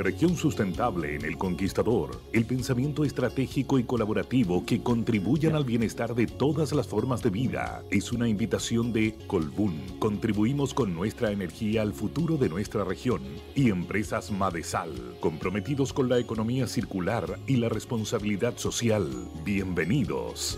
Región Sustentable en El Conquistador, el pensamiento estratégico y colaborativo que contribuyan al bienestar de todas las formas de vida. Es una invitación de Colbún. Contribuimos con nuestra energía al futuro de nuestra región. Y Empresas Madesal, comprometidos con la economía circular y la responsabilidad social. Bienvenidos.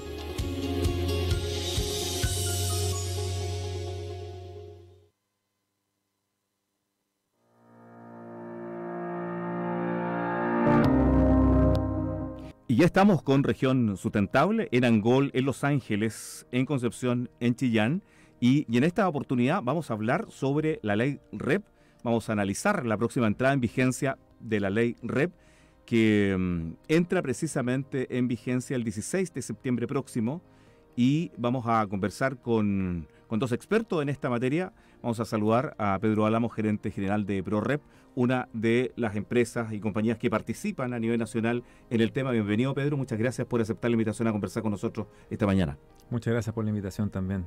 Y ya estamos con Región Sustentable en Angol, en Los Ángeles, en Concepción, en Chillán. Y en esta oportunidad vamos a hablar sobre la ley REP. Vamos a analizar la próxima entrada en vigencia de la ley REP, que entra precisamente en vigencia el 16 de septiembre próximo. Y vamos a conversar con dos expertos en esta materia. Vamos a saludar a Pedro Álamo, gerente general de ProRep, una de las empresas y compañías que participan a nivel nacional en el tema. Bienvenido, Pedro. Muchas gracias por aceptar la invitación a conversar con nosotros esta mañana. Muchas gracias por la invitación también.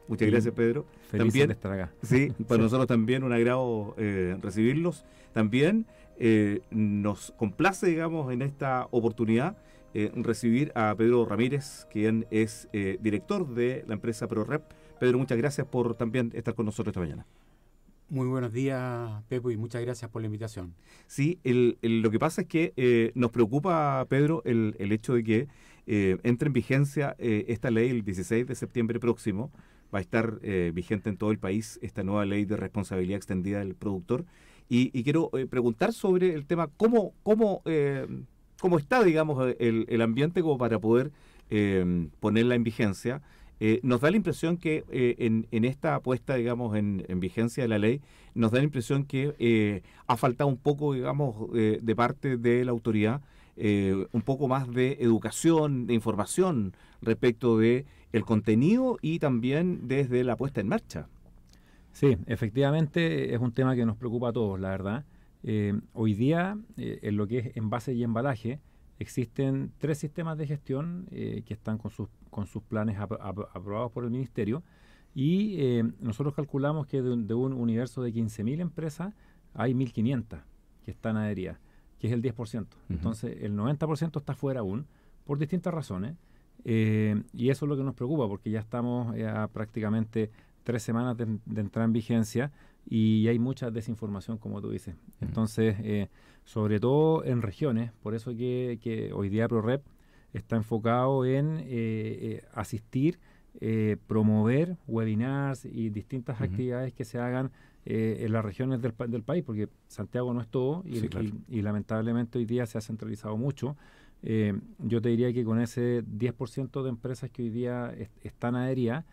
Muchas gracias, Pedro. Feliz también, de estar acá. Sí, para nosotros también un agrado recibirlos. También nos complace, digamos, en esta oportunidad recibir a Pedro Ramírez, quien es director de la empresa ProRep. Pedro, muchas gracias por también estar con nosotros esta mañana. Muy buenos días, Pepo, y muchas gracias por la invitación. Sí, lo que pasa es que nos preocupa, Pedro, el hecho de que entre en vigencia esta ley el 16 de septiembre próximo. Va a estar vigente en todo el país esta nueva ley de responsabilidad extendida del productor. Y quiero preguntar sobre el tema, ¿cómo está, digamos, el ambiente como para poder ponerla en vigencia? Nos da la impresión que en esta puesta, digamos, en vigencia de la ley, nos da la impresión que ha faltado un poco, digamos, de parte de la autoridad, un poco más de educación, de información respecto de el contenido y también desde la puesta en marcha. Sí, efectivamente es un tema que nos preocupa a todos, la verdad. Hoy día, en lo que es envase y embalaje, existen 3 sistemas de gestión que están con sus planes aprobados por el Ministerio, y nosotros calculamos que de un universo de 15.000 empresas hay 1.500 que están adheridas, que es el 10%. Entonces, el 90% está fuera aún, por distintas razones, y eso es lo que nos preocupa, porque ya estamos a prácticamente 3 semanas de entrar en vigencia y hay mucha desinformación, como tú dices. Entonces, sobre todo en regiones, por eso que hoy día ProRep está enfocado en asistir, promover webinars y distintas actividades que se hagan en las regiones del país, porque Santiago no es todo y, sí, claro. y lamentablemente hoy día se ha centralizado mucho. Yo te diría que con ese 10% de empresas que hoy día están adheridas,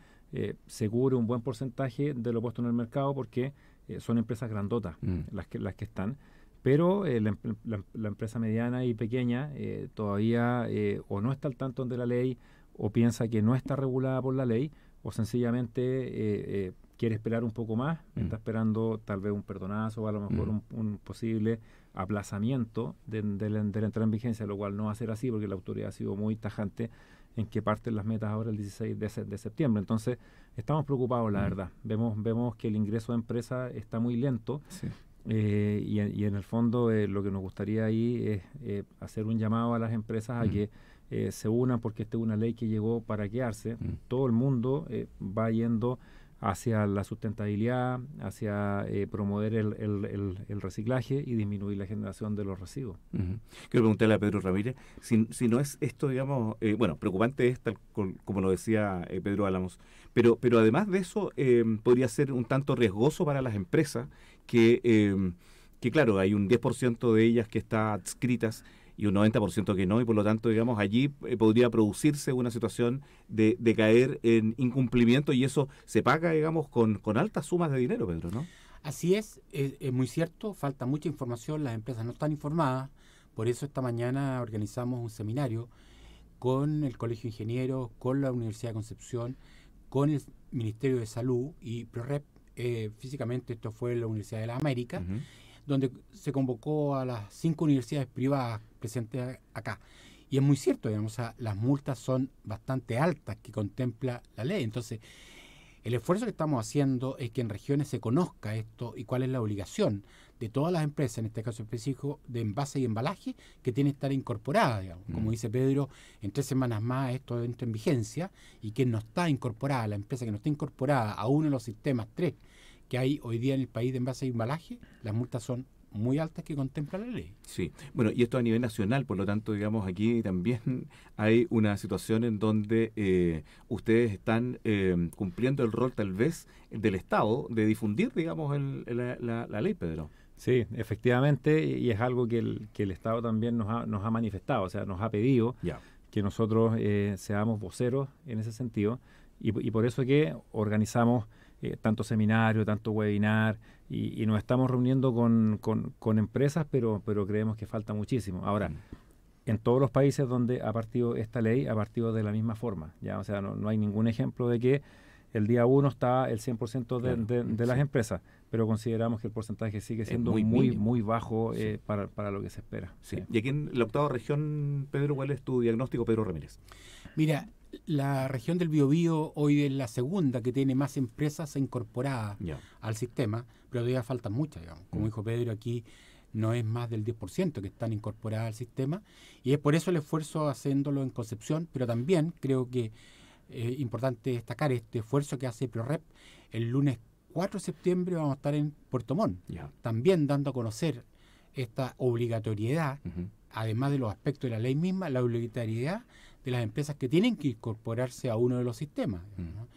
se cubre un buen porcentaje de lo puesto en el mercado, porque son empresas grandotas las que están. Pero la empresa mediana y pequeña todavía o no está al tanto de la ley, o piensa que no está regulada por la ley, o sencillamente quiere esperar un poco más, está esperando tal vez un perdonazo o a lo mejor un posible aplazamiento de la entrada en vigencia, lo cual no va a ser así, porque la autoridad ha sido muy tajante en que parten las metas ahora el 16 de septiembre. Entonces, estamos preocupados, la verdad. Vemos que el ingreso de empresas está muy lento. Sí. Y en el fondo lo que nos gustaría ahí es hacer un llamado a las empresas a que se unan, porque esta es una ley que llegó para quedarse. Todo el mundo va yendo hacia la sustentabilidad, hacia promover el reciclaje y disminuir la generación de los residuos. Quiero preguntarle a Pedro Ramírez, si no es esto, digamos, preocupante es, tal como lo decía Pedro Álamos, pero además de eso, podría ser un tanto riesgoso para las empresas que claro, hay un 10% de ellas que está adscritas y un 90% que no, y por lo tanto, digamos, allí podría producirse una situación de caer en incumplimiento, y eso se paga, digamos, con altas sumas de dinero, Pedro, ¿no? Así es muy cierto, falta mucha información, las empresas no están informadas, por eso esta mañana organizamos un seminario con el Colegio de Ingenieros, con la Universidad de Concepción, con el Ministerio de Salud y ProRep. Físicamente esto fue en la Universidad de las Américas, donde se convocó a las 5 universidades privadas presentes acá. Y es muy cierto, digamos, o sea, las multas son bastante altas que contempla la ley. Entonces, el esfuerzo que estamos haciendo es que en regiones se conozca esto y cuál es la obligación, de todas las empresas, en este caso específico de envase y embalaje, que tiene que estar incorporada, digamos. Como dice Pedro, en 3 semanas más esto entra en vigencia, y que no está incorporada, la empresa que no está incorporada a uno de los sistemas 3 que hay hoy día en el país de envase y embalaje, las multas son muy altas que contempla la ley. Sí, bueno, y esto a nivel nacional, por lo tanto, digamos, aquí también hay una situación en donde ustedes están cumpliendo el rol, tal vez, del Estado, de difundir, digamos, la ley, Pedro. Sí, efectivamente, y es algo que el Estado también nos ha manifestado, o sea, nos ha pedido que nosotros seamos voceros en ese sentido, y por eso que organizamos tanto seminario, tanto webinar, y nos estamos reuniendo con empresas, pero creemos que falta muchísimo. Ahora, en todos los países donde ha partido esta ley, ha partido de la misma forma, ¿ya? O sea, no hay ningún ejemplo de que el día 1 está el 100% de las empresas, pero consideramos que el porcentaje sigue siendo muy bajo para lo que se espera. Sí. Y aquí en la 8ª región, Pedro, ¿cuál es tu diagnóstico, Pedro Ramírez? Mira, la región del Biobío hoy es la segunda que tiene más empresas incorporadas al sistema, pero todavía faltan muchas, digamos. Como dijo Pedro, aquí no es más del 10% que están incorporadas al sistema, y es por eso el esfuerzo haciéndolo en Concepción, pero también creo que es importante destacar este esfuerzo que hace ProRep. El lunes 4 de septiembre vamos a estar en Puerto Montt, también dando a conocer esta obligatoriedad, además de los aspectos de la ley misma, la obligatoriedad de las empresas que tienen que incorporarse a uno de los sistemas, ¿no?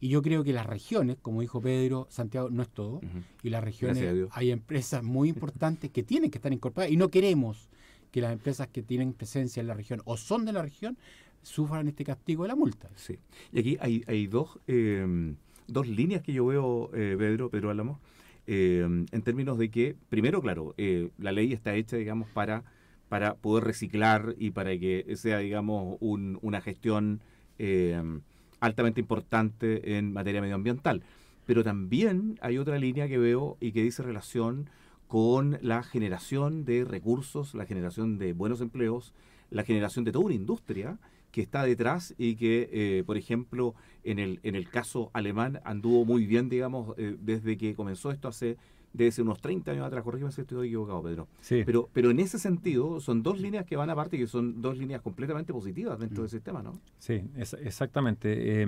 Y yo creo que las regiones, como dijo Pedro, Santiago no es todo, y las regiones hay empresas muy importantes que tienen que estar incorporadas, y no queremos que las empresas que tienen presencia en la región o son de la región sufran este castigo de la multa. Sí. Y aquí hay dos líneas que yo veo, Pedro Álamo, en términos de que, primero, claro, la ley está hecha, digamos, para poder reciclar y para que sea, digamos, una gestión altamente importante en materia medioambiental. Pero también hay otra línea que veo y que dice relación con la generación de recursos, la generación de buenos empleos, la generación de toda una industria que está detrás y que, por ejemplo, en el caso alemán anduvo muy bien, digamos, desde que comenzó esto debe ser unos 30 años atrás. Corrígeme si estoy equivocado, Pedro. Sí. Pero en ese sentido son dos líneas que van aparte y que son dos líneas completamente positivas dentro del sistema, ¿no? Sí, exactamente.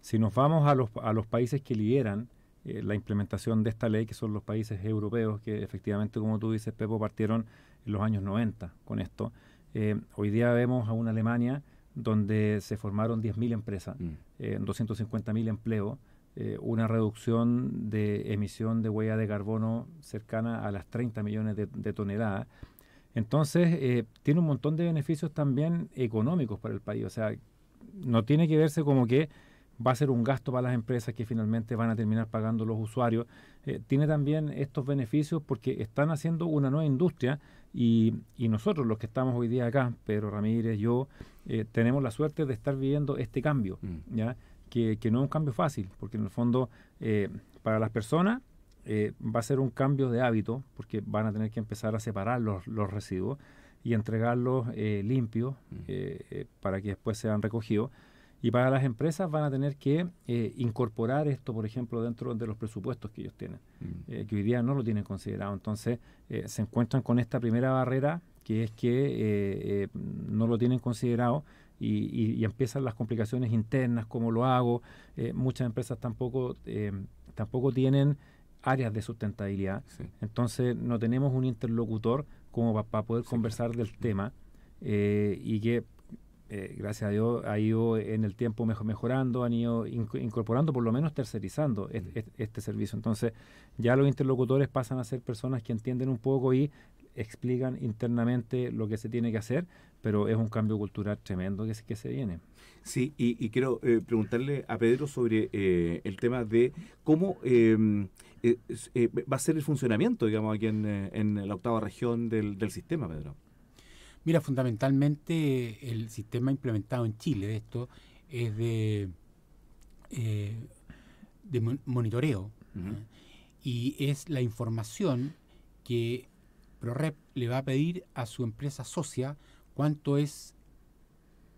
Si nos vamos a los países que lideran la implementación de esta ley, que son los países europeos, que efectivamente, como tú dices, Pepo, partieron en los años 90 con esto. Hoy día vemos a una Alemania donde se formaron 10.000 empresas, 250.000 empleos, una reducción de emisión de huella de carbono cercana a las 30 millones de toneladas. Entonces, tiene un montón de beneficios también económicos para el país. O sea, no tiene que verse como que va a ser un gasto para las empresas que finalmente van a terminar pagando los usuarios. Tiene también estos beneficios porque están haciendo una nueva industria y nosotros, los que estamos hoy día acá, Pedro Ramírez, yo, tenemos la suerte de estar viviendo este cambio, ¿ya? Que no es un cambio fácil, porque en el fondo para las personas va a ser un cambio de hábito, porque van a tener que empezar a separar los residuos y entregarlos limpios para que después sean recogidos. Y para las empresas van a tener que incorporar esto, por ejemplo, dentro de los presupuestos que ellos tienen, que hoy día no lo tienen considerado. Entonces, se encuentran con esta primera barrera, que es que no lo tienen considerado y empiezan las complicaciones internas, cómo lo hago. Muchas empresas tampoco tienen áreas de sustentabilidad. Sí. Entonces, no tenemos un interlocutor como para poder conversar del tema y que gracias a Dios ha ido en el tiempo mejorando, han ido incorporando, por lo menos tercerizando este servicio. Entonces ya los interlocutores pasan a ser personas que entienden un poco y explican internamente lo que se tiene que hacer, pero es un cambio cultural tremendo que se viene. Sí, y quiero preguntarle a Pedro sobre el tema de cómo va a ser el funcionamiento, digamos, aquí en la 8ª región del sistema, Pedro. Mira, fundamentalmente el sistema implementado en Chile, esto es de monitoreo, y es la información que ProRep le va a pedir a su empresa socia cuánto es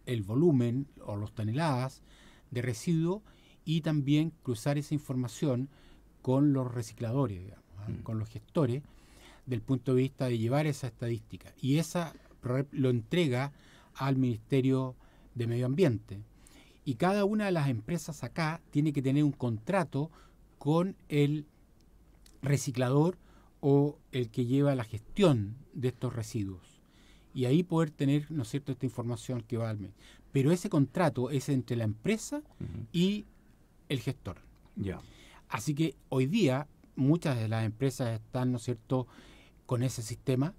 el volumen o los toneladas de residuo, y también cruzar esa información con los recicladores, digamos, con los gestores, del punto de vista de llevar esa estadística. Y esa PROREP lo entrega al Ministerio de Medio Ambiente. Y cada una de las empresas acá tiene que tener un contrato con el reciclador o el que lleva la gestión de estos residuos. Y ahí poder tener, ¿no es cierto?, esta información que va al mes. Pero ese contrato es entre la empresa y el gestor. Ya. Así que hoy día muchas de las empresas están, ¿no es cierto?, con ese sistema,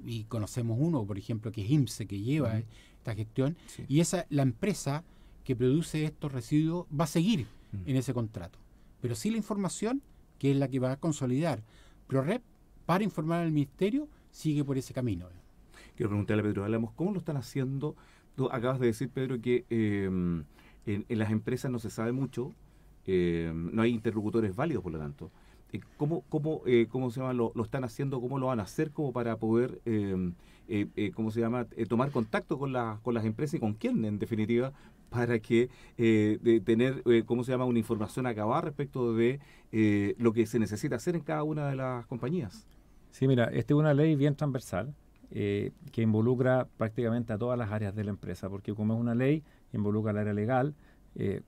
y conocemos uno, por ejemplo, que es IMSE, que lleva esta gestión, Sí. y la empresa que produce estos residuos va a seguir en ese contrato. Pero sí la información, que es la que va a consolidar PROREP para informar al Ministerio, sigue por ese camino. Quiero preguntarle a Pedro Álamos, ¿cómo lo están haciendo? Tú acabas de decir, Pedro, que en las empresas no se sabe mucho, no hay interlocutores válidos, por lo tanto. ¿Cómo se llama? Lo están haciendo? ¿Cómo lo van a hacer como para poder, ¿cómo se llama? Tomar contacto con las empresas y con quién, en definitiva, para que tener, ¿cómo se llama? Una información acabada respecto de lo que se necesita hacer en cada una de las compañías. Sí, mira, esta es una ley bien transversal que involucra prácticamente a todas las áreas de la empresa, porque como es una ley, involucra el área legal,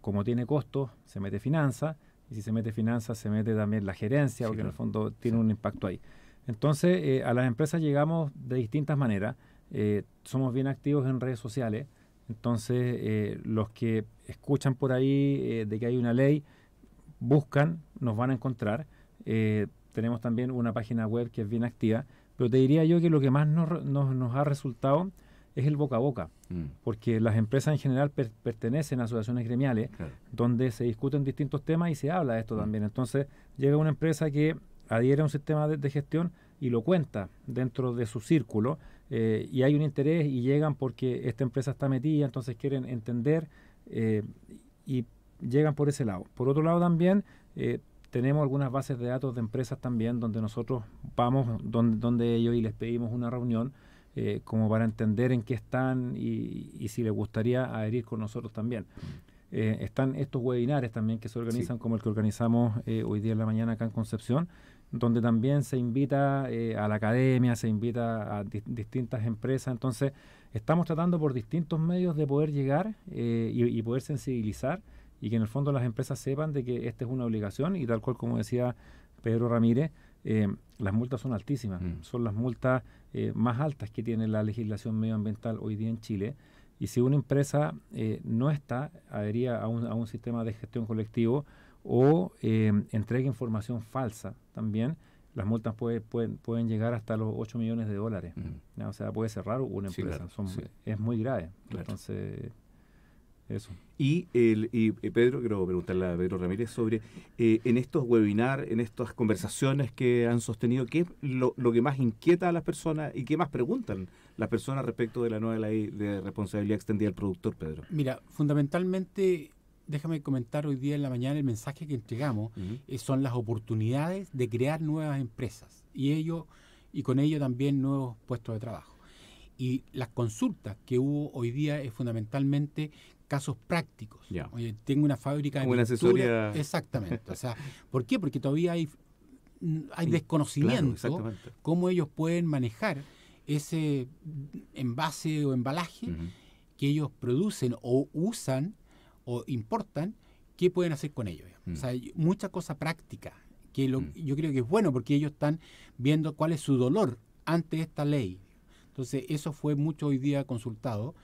como tiene costos, se mete finanzas, y si se mete finanzas, se mete también la gerencia, porque en el fondo tiene un impacto ahí. Entonces, a las empresas llegamos de distintas maneras. Somos bien activos en redes sociales. Entonces, los que escuchan por ahí de que hay una ley, buscan, nos van a encontrar. Tenemos también una página web que es bien activa. Pero te diría yo que lo que más nos ha resultado es el boca a boca, porque las empresas en general pertenecen a asociaciones gremiales, claro, donde se discuten distintos temas y se habla de esto también. Entonces llega una empresa que adhiere a un sistema de gestión y lo cuenta dentro de su círculo, y hay un interés y llegan porque esta empresa está metida, entonces quieren entender y llegan por ese lado. Por otro lado también tenemos algunas bases de datos de empresas también donde nosotros vamos, donde ellos y les pedimos una reunión como para entender en qué están y si les gustaría adherir con nosotros también. Están estos webinares también que se organizan, como el que organizamos hoy día en la mañana acá en Concepción, donde también se invita a la academia, se invita a distintas empresas. Entonces, estamos tratando por distintos medios de poder llegar y poder sensibilizar y que en el fondo las empresas sepan de que esta es una obligación y tal cual como decía Pedro Ramírez, las multas son altísimas, son las multas más altas que tiene la legislación medioambiental hoy día en Chile, y si una empresa no está adherida a un sistema de gestión colectivo o entrega información falsa también, las multas pueden llegar hasta los 8 millones de dólares. ¿No? O sea, puede cerrar una empresa. Sí, claro, es muy grave. Claro. Entonces, eso. Y Pedro, quiero preguntarle a Pedro Ramírez sobre en estos webinars, en estas conversaciones que han sostenido, ¿qué es lo que más inquieta a las personas y qué más preguntan las personas respecto de la nueva ley de responsabilidad extendida del productor, Pedro? Mira, fundamentalmente, déjame comentar hoy día en la mañana el mensaje que entregamos, son las oportunidades de crear nuevas empresas y con ello también nuevos puestos de trabajo. Y las consultas que hubo hoy día es fundamentalmente casos prácticos. Oye, tengo una fábrica de pintura. Una asesoría. Exactamente. O sea, ¿por qué? Porque todavía hay desconocimiento, claro, cómo ellos pueden manejar ese envase o embalaje que ellos producen o usan o importan, ¿qué pueden hacer con ellos? O sea, hay mucha cosa práctica que yo creo que es bueno porque ellos están viendo cuál es su dolor ante esta ley. Entonces, eso fue mucho hoy día consultado.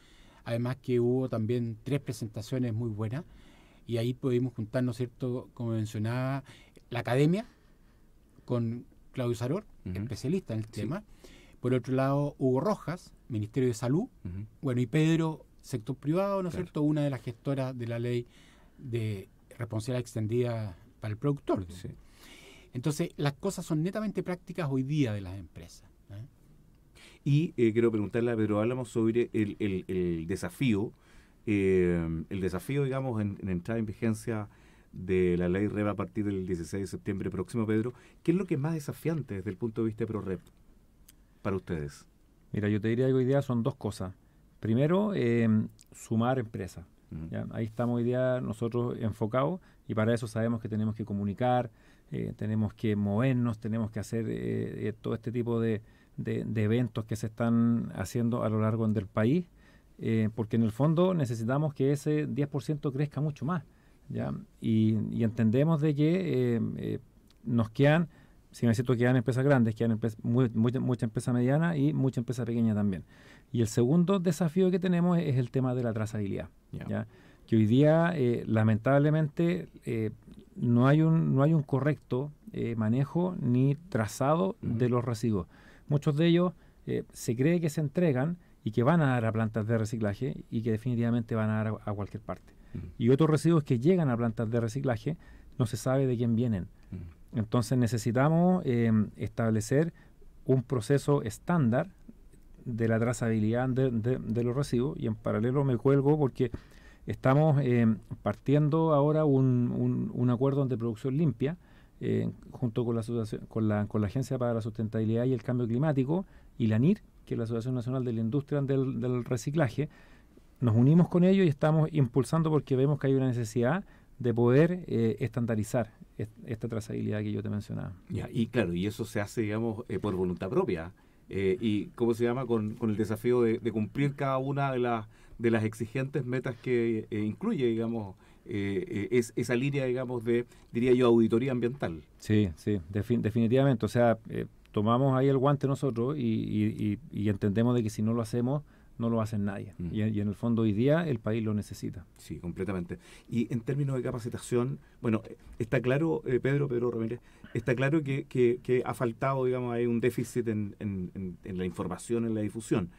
Además que hubo también 3 presentaciones muy buenas y ahí pudimos juntarnos, ¿cierto? Como mencionaba, la academia con Claudio Saror, especialista en el tema. Por otro lado, Hugo Rojas, Ministerio de Salud. Bueno, y Pedro, sector privado, ¿no es cierto? Una de las gestoras de la ley de responsabilidad extendida para el productor. Sí. Entonces, las cosas son netamente prácticas hoy día de las empresas. Y quiero preguntarle a Pedro Álamos sobre el desafío, digamos, en entrar en vigencia de la ley REP a partir del 16 de septiembre próximo, Pedro. ¿Qué es lo que es más desafiante desde el punto de vista de PROREP para ustedes? Mira, yo te diría que hoy día son 2 cosas. Primero, sumar empresas. ¿ya? Ahí estamos hoy día nosotros enfocados y para eso sabemos que tenemos que comunicar, tenemos que movernos, tenemos que hacer todo este tipo de eventos que se están haciendo a lo largo del país, porque en el fondo necesitamos que ese 10% crezca mucho más, ¿ya? Y entendemos de que nos quedan, si me cierto, quedan empresas grandes, quedan mucha empresa mediana y mucha empresa pequeña también. Y el segundo desafío que tenemos es el tema de la trazabilidad, ¿ya? Que hoy día, lamentablemente, no hay un correcto manejo ni trazado de los residuos. Muchos de ellos se cree que se entregan y que van a dar a plantas de reciclaje y que definitivamente van a dar a cualquier parte. Y otros residuos que llegan a plantas de reciclaje no se sabe de quién vienen. Entonces necesitamos establecer un proceso estándar de la trazabilidad de los residuos, y en paralelo me cuelgo porque estamos partiendo ahora un acuerdo de producción limpia junto con la Agencia para la Sustentabilidad y el Cambio Climático y la ANIR, que es la Asociación Nacional de la Industria del Reciclaje. Nos unimos con ellos y estamos impulsando porque vemos que hay una necesidad de poder estandarizar esta trazabilidad que yo te mencionaba. Y claro, y eso se hace, digamos, por voluntad propia. Y, ¿cómo se llama? Con el desafío de cumplir cada una de las exigentes metas que incluye, digamos, esa línea, digamos, diría yo, auditoría ambiental. Sí, definitivamente. O sea, tomamos ahí el guante nosotros y entendemos de que si no lo hacemos, no lo hace nadie. Y en el fondo hoy día el país lo necesita. Sí, completamente. Y en términos de capacitación, bueno, está claro, Pedro Ramírez, está claro que ha faltado, digamos, hay un déficit en la información, en la difusión.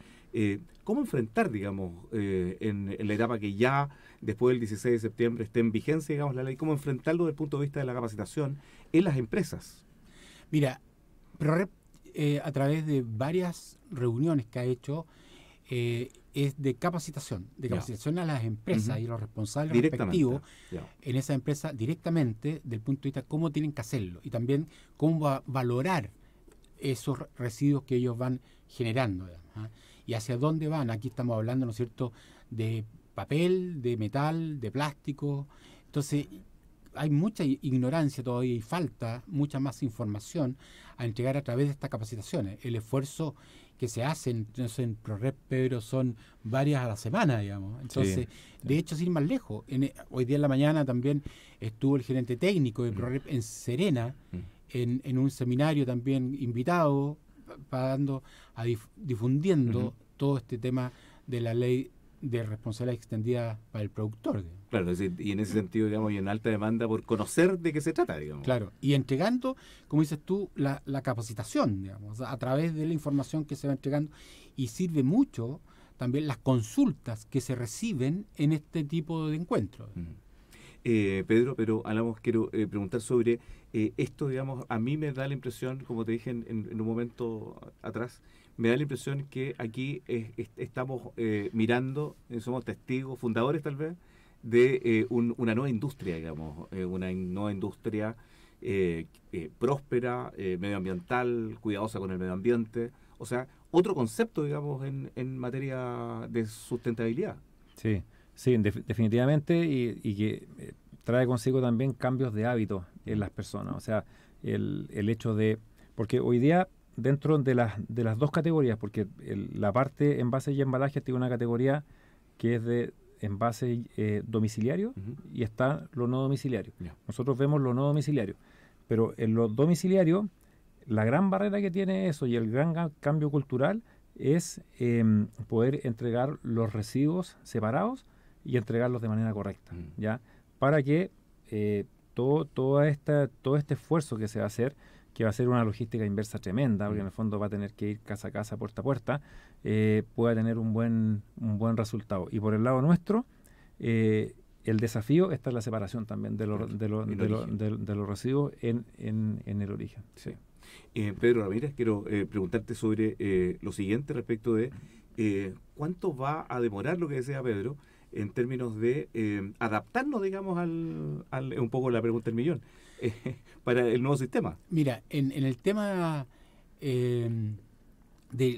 ¿Cómo enfrentar, digamos, en la etapa que ya después del 16 de septiembre esté en vigencia, digamos, la ley, cómo enfrentarlo desde el punto de vista de la capacitación en las empresas? Mira, ProRep, a través de varias reuniones que ha hecho, es de capacitación a las empresas y los responsables respectivos en esa empresa directamente, del punto de vista de cómo tienen que hacerlo y también cómo valorar esos residuos que ellos van generando, digamos, y hacia dónde van. Aquí estamos hablando, ¿no es cierto?, de papel, de metal, de plástico. Entonces hay mucha ignorancia todavía y falta mucha más información a entregar a través de estas capacitaciones. El esfuerzo que se hacen, entonces, en ProRep, Pedro, son varias a la semana, digamos. Entonces, de hecho, sin ir más lejos, hoy día en la mañana también estuvo el gerente técnico de ProRep en Serena, en un seminario también invitado, difundiendo todo este tema de la ley de responsabilidad extendida para el productor. Claro, y en ese sentido, digamos, y en alta demanda por conocer de qué se trata, digamos. Claro, y entregando, como dices tú, la capacitación, digamos, a través de la información que se va entregando, y sirve mucho también las consultas que se reciben en este tipo de encuentros. Pedro, pero quiero preguntar sobre esto, digamos, a mí me da la impresión, como te dije en un momento atrás, me da la impresión que aquí estamos mirando, somos testigos, fundadores tal vez, de una nueva industria, digamos, una nueva industria próspera, medioambiental, cuidadosa con el medio ambiente, o sea, otro concepto, digamos, en materia de sustentabilidad. Sí, definitivamente, y que trae consigo también cambios de hábitos en las personas, o sea, el hecho de, porque hoy día dentro de las dos categorías, porque la parte envase y embalaje tiene una categoría que es de envase domiciliario y está lo no domiciliario. Nosotros vemos lo no domiciliario, pero en lo domiciliario la gran barrera que tiene eso y el gran cambio cultural es poder entregar los residuos separados y entregarlos de manera correcta, ¿ya? Para que todo este esfuerzo que se va a hacer, que va a ser una logística inversa tremenda, porque en el fondo va a tener que ir casa a casa, puerta a puerta, pueda tener un buen resultado. Y por el lado nuestro, el desafío está en la separación también de los residuos en el origen. Sí. Pedro Ramírez, quiero preguntarte sobre lo siguiente respecto de cuánto va a demorar lo que decía Pedro en términos de adaptarnos, digamos, un poco la pregunta del millón, para el nuevo sistema. Mira, en el tema de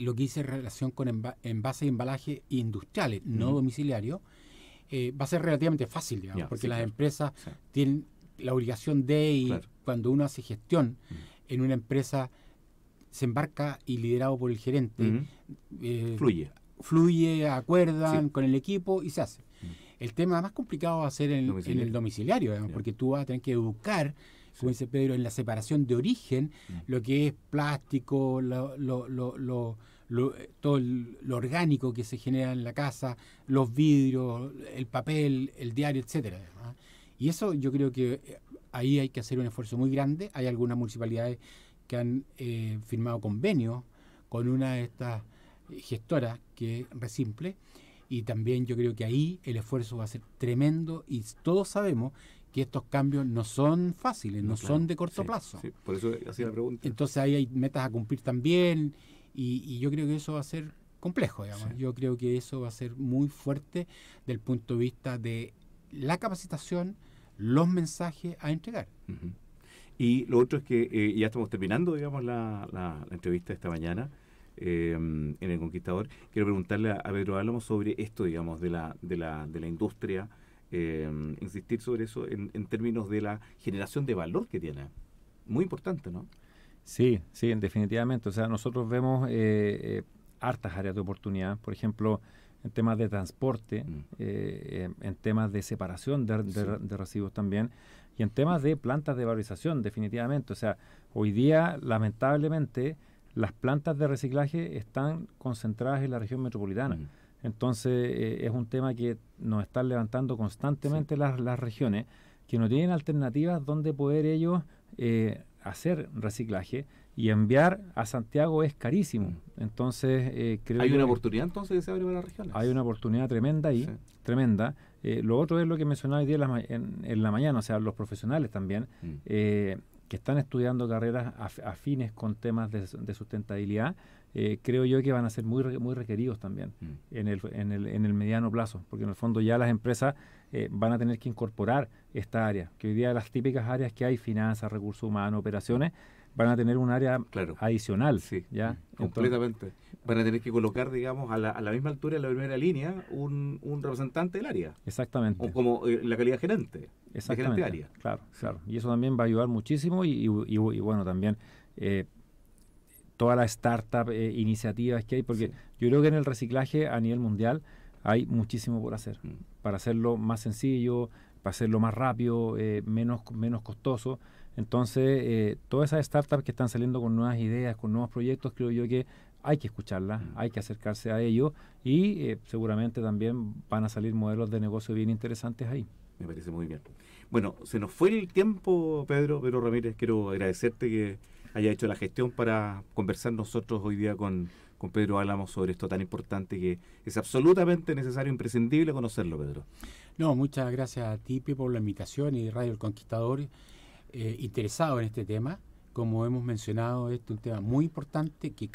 lo que dice relación con envases y embalajes industriales, no domiciliarios, va a ser relativamente fácil, digamos, porque las empresas tienen la obligación y cuando uno hace gestión en una empresa, se embarca y liderado por el gerente, fluye, acuerdan con el equipo y se hace. El tema más complicado va a ser en el domiciliario, digamos, porque tú vas a tener que educar, como dice Pedro, en la separación de origen, lo que es plástico, todo lo orgánico que se genera en la casa, los vidrios, el papel, el diario, etcétera, ¿no? Y eso yo creo que ahí hay que hacer un esfuerzo muy grande. Hay algunas municipalidades que han firmado convenios con una de estas gestoras, que es Resimple, y también yo creo que ahí el esfuerzo va a ser tremendo, y todos sabemos que estos cambios no son fáciles, no son de corto plazo. Sí, por eso hacía la pregunta. Entonces ahí hay metas a cumplir también, y yo creo que eso va a ser complejo, digamos. Yo creo que eso va a ser muy fuerte del punto de vista de la capacitación, los mensajes a entregar. Y lo otro es que ya estamos terminando, digamos, la entrevista de esta mañana en El Conquistador. Quiero preguntarle a Pedro Álamos sobre esto, digamos, de la industria, insistir sobre eso en términos de la generación de valor que tiene. Muy importante, ¿no? Sí, definitivamente. O sea, nosotros vemos hartas áreas de oportunidad. Por ejemplo, en temas de transporte, en temas de separación de residuos también, y en temas de plantas de valorización, definitivamente. O sea, hoy día, lamentablemente, las plantas de reciclaje están concentradas en la región metropolitana. Entonces, es un tema que nos están levantando constantemente las regiones, que no tienen alternativas donde poder ellos hacer reciclaje, y enviar a Santiago es carísimo. Entonces, creo que... ¿Hay una oportunidad entonces que se abre para las regiones? Hay una oportunidad tremenda ahí, tremenda. Lo otro es lo que mencionaba hoy día en la mañana, o sea, los profesionales también, que están estudiando carreras afines con temas de sustentabilidad, creo yo que van a ser muy requeridos también en el mediano plazo, porque en el fondo ya las empresas van a tener que incorporar esta área, que hoy día las típicas áreas que hay, finanzas, recursos humanos, operaciones, van a tener un área adicional. ¿Ya? Completamente. Van a tener que colocar, digamos, a la misma altura, en la primera línea, un representante del área. Exactamente. O como la calidad gerente. Exactamente. De gerente área. Claro. Y eso también va a ayudar muchísimo, y bueno, también todas las startup iniciativas que hay, porque yo creo que en el reciclaje a nivel mundial hay muchísimo por hacer, para hacerlo más sencillo, para hacerlo más rápido, menos costoso. Entonces, todas esas startups que están saliendo con nuevas ideas, con nuevos proyectos, creo yo que hay que escucharlas, hay que acercarse a ellos, y seguramente también van a salir modelos de negocio bien interesantes ahí. Me parece muy bien. Bueno, se nos fue el tiempo, Pedro Ramírez. Quiero agradecerte que haya hecho la gestión para conversar nosotros hoy día con Pedro Álamos sobre esto tan importante, que es absolutamente necesario, imprescindible conocerlo, Pedro. No, muchas gracias a ti, Pepe, por la invitación, y Radio El Conquistador, interesado en este tema. Como hemos mencionado, este es un tema muy importante que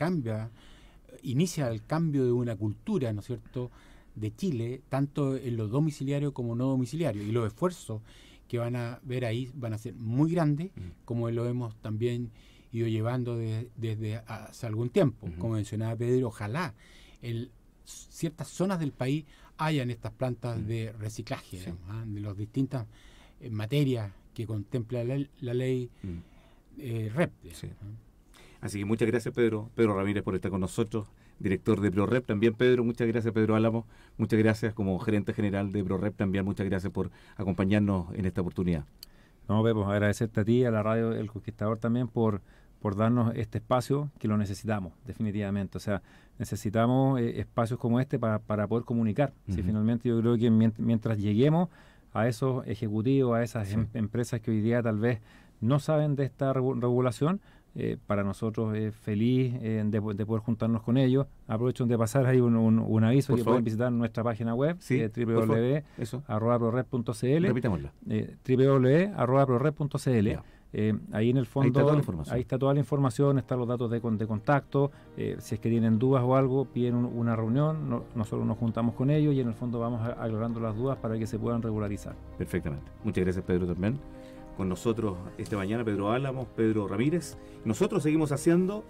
inicia el cambio de una cultura, ¿no es cierto?, de Chile, tanto en lo domiciliario como no domiciliario, y los esfuerzos que van a ver ahí van a ser muy grandes, como lo hemos también ido llevando desde hace algún tiempo. Como mencionaba Pedro, ojalá en ciertas zonas del país hayan estas plantas de reciclaje, digamos, de las distintas materias que contempla la ley REP. Así que muchas gracias, Pedro Ramírez, por estar con nosotros, director de ProRep. También, Pedro, muchas gracias. Pedro Álamos, muchas gracias como gerente general de ProRep. También muchas gracias por acompañarnos en esta oportunidad. No, Pepe, agradecerte a ti, a la radio El Conquistador también por darnos este espacio, que lo necesitamos, definitivamente. O sea, necesitamos espacios como este para poder comunicar. Si finalmente yo creo que mientras lleguemos a esos ejecutivos, a esas empresas que hoy día tal vez no saben de esta regulación, para nosotros es feliz de poder juntarnos con ellos. Aprovecho de pasar ahí un aviso, que pueden visitar nuestra página web, www.prorep.cl. Repitámosla. www.prorep.cl. Ahí en el fondo ahí está toda la información, están los datos de contacto. Si es que tienen dudas o algo, piden una reunión, nosotros nos juntamos con ellos y en el fondo vamos aclarando las dudas para que se puedan regularizar. Perfectamente. Muchas gracias, Pedro, también. Con nosotros esta mañana Pedro Álamos, Pedro Ramírez. Nosotros seguimos haciendo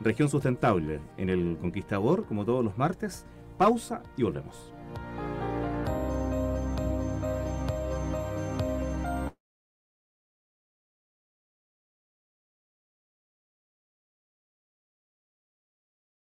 Región Sustentable en El Conquistador, como todos los martes. Pausa y volvemos.